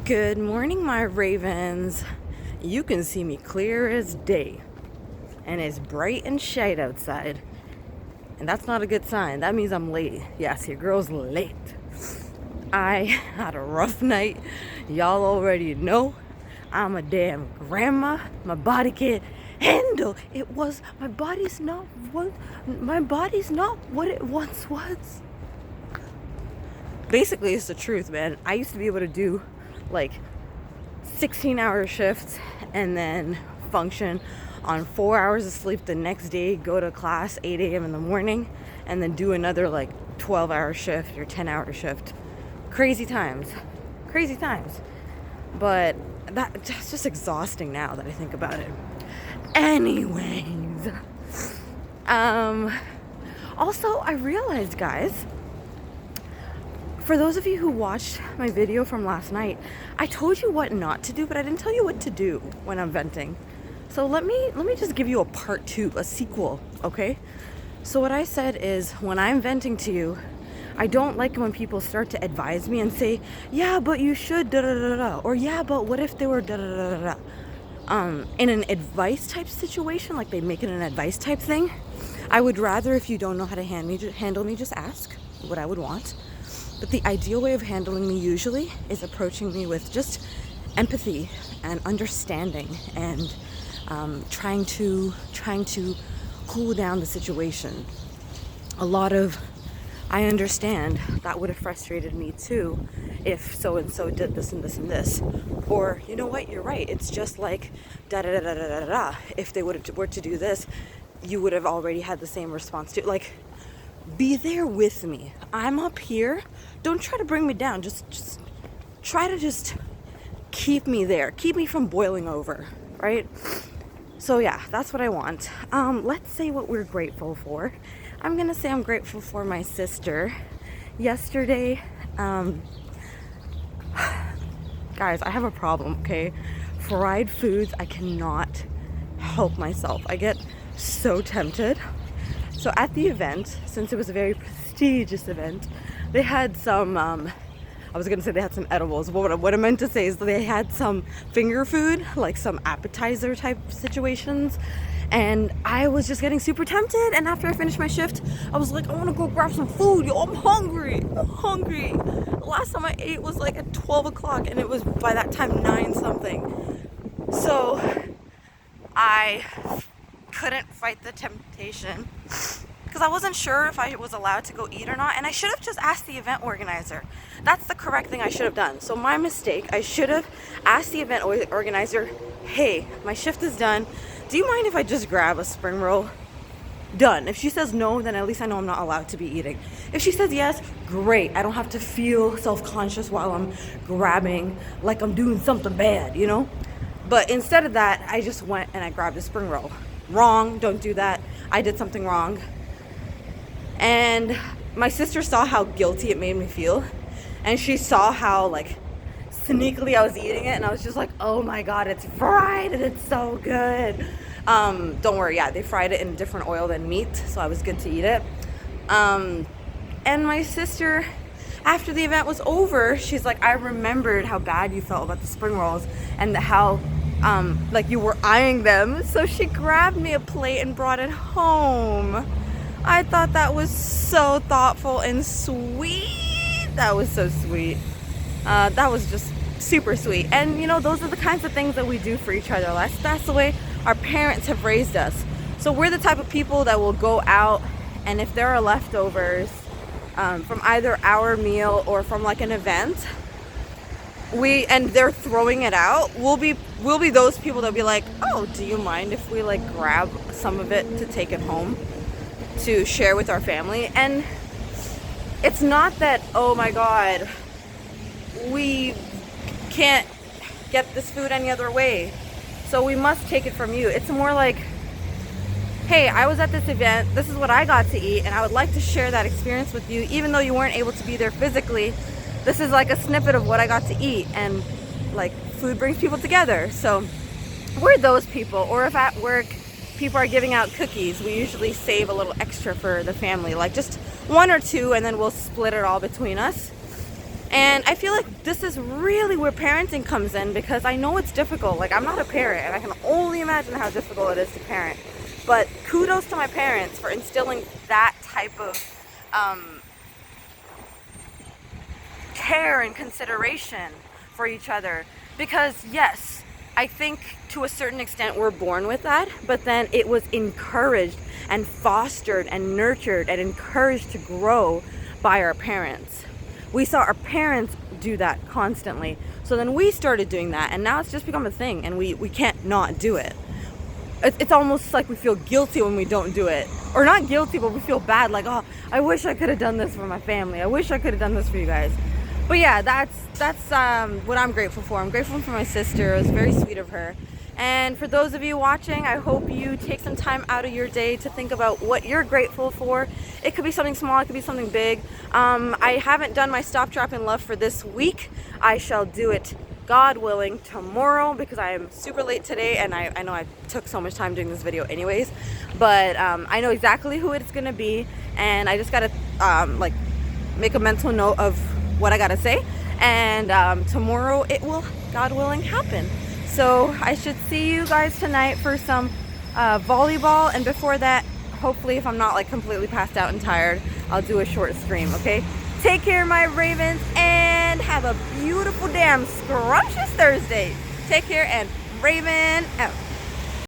Good morning, my ravens. You can see me clear as day, and it's bright and shite outside. And that's not a good sign. That means I'm late. Yes, your girl's late. I had a rough night. Y'all already know. I'm a damn grandma. My body can't handle it. My body's not what it once was. Basically, it's the truth, man. I used to be able to do like 16-hour shifts and then function on 4 hours of sleep the next day, go to class 8 a.m. in the morning, and then do another like 12-hour shift or 10-hour shift. Crazy times. But that's just exhausting now that I think about it. Anyways, also I realized, guys, for those of you who watched my video from last night, I told you what not to do, but I didn't tell you what to do when I'm venting. So let me just give you a part 2, a sequel, okay? So what I said is, when I'm venting to you, I don't like when people start to advise me and say, yeah, but you should da da da da, or yeah, but what if they were da da da da da. In an advice type situation, like they make it an advice type thing, I would rather, if you don't know how to handle me, just ask what I would want. But the ideal way of handling me usually is approaching me with just empathy and understanding and trying to cool down the situation. I understand that would have frustrated me too if so-and-so did this and this and this. Or, you know what, you're right, it's just like da-da-da-da-da-da-da. If they were to do this, you would have already had the same response too. Like, be there with me. I'm up here. Don't try to bring me down. Just try to just keep me there. Keep me from boiling over, right? So yeah, that's what I want. Let's say what we're grateful for. I'm gonna say I'm grateful for my sister. Yesterday, guys, I have a problem, okay? Fried foods, I cannot help myself. I get so tempted. So at the event, since it was a very prestigious event, they had some, I was gonna say they had some edibles, but what I meant to say is they had some finger food, like some appetizer type situations, and I was just getting super tempted. And after I finished my shift, I was like, I wanna go grab some food, yo, I'm hungry. The last time I ate was like at 12 o'clock, and it was by that time 9 something. So I couldn't fight the temptation because I wasn't sure if I was allowed to go eat or not, and I should have just asked the event organizer. That's the correct thing I should have done. So my mistake, I should have asked the event organizer, hey, my shift is done, do you mind if I just grab a spring roll? Done. If she says no, then at least I know I'm not allowed to be eating. If she says yes, great. I don't have to feel self-conscious while I'm grabbing like I'm doing something bad, you know? But instead of that, I just went and I grabbed a spring roll. Wrong, don't do that. I did something wrong. And my sister saw how guilty it made me feel. And she saw how like sneakily I was eating it, and I was just like, oh my god, it's fried and it's so good. Don't worry, yeah, they fried it in different oil than meat, so I was good to eat it. And my sister, after the event was over, she's like, I remembered how bad you felt about the spring rolls and how like you were eyeing them. So she grabbed me a plate and brought it home. I thought that was so thoughtful and sweet. That was so sweet. That was just super sweet. And you know, those are the kinds of things that we do for each other. That's the way our parents have raised us. So we're the type of people that will go out, and if there are leftovers from either our meal or from like an event, and they're throwing it out, we'll be those people that'll be like, oh, do you mind if we like grab some of it to take it home to share with our family? And it's not that, oh my god, we can't get this food any other way, so we must take it from you. It's more like, hey, I was at this event, this is what I got to eat, and I would like to share that experience with you, even though you weren't able to be there physically. This is like a snippet of what I got to eat, and like, food brings people together. So we're those people. Or if at work people are giving out cookies, we usually save a little extra for the family, like just 1 or 2, and then we'll split it all between us. And I feel like this is really where parenting comes in, because I know it's difficult. Like, I'm not a parent, and I can only imagine how difficult it is to parent. But kudos to my parents for instilling that type of care and consideration for each other. Because yes, I think to a certain extent we're born with that, but then it was encouraged and fostered and nurtured and encouraged to grow by our parents. We saw our parents do that constantly. So then we started doing that, and now it's just become a thing, and we can't not do it. It's almost like we feel guilty when we don't do it. Or not guilty, but we feel bad, like, oh, I wish I could have done this for my family. I wish I could have done this for you guys. But yeah, that's what I'm grateful for. I'm grateful for my sister. It was very sweet of her. And for those of you watching, I hope you take some time out of your day to think about what you're grateful for. It could be something small, it could be something big. I haven't done my Stop, Drop, and Love for this week. I shall do it, God willing, tomorrow, because I am super late today, and I know I took so much time doing this video anyways, but I know exactly who it's gonna be, and I just gotta like make a mental note of what I gotta say, and tomorrow it will, God willing, happen. So I should see you guys tonight for some volleyball, and before that, hopefully, if I'm not like completely passed out and tired, I'll do a short stream, okay? Take care, my ravens, and have a beautiful, damn scrumptious Thursday. Take care, and Raven out.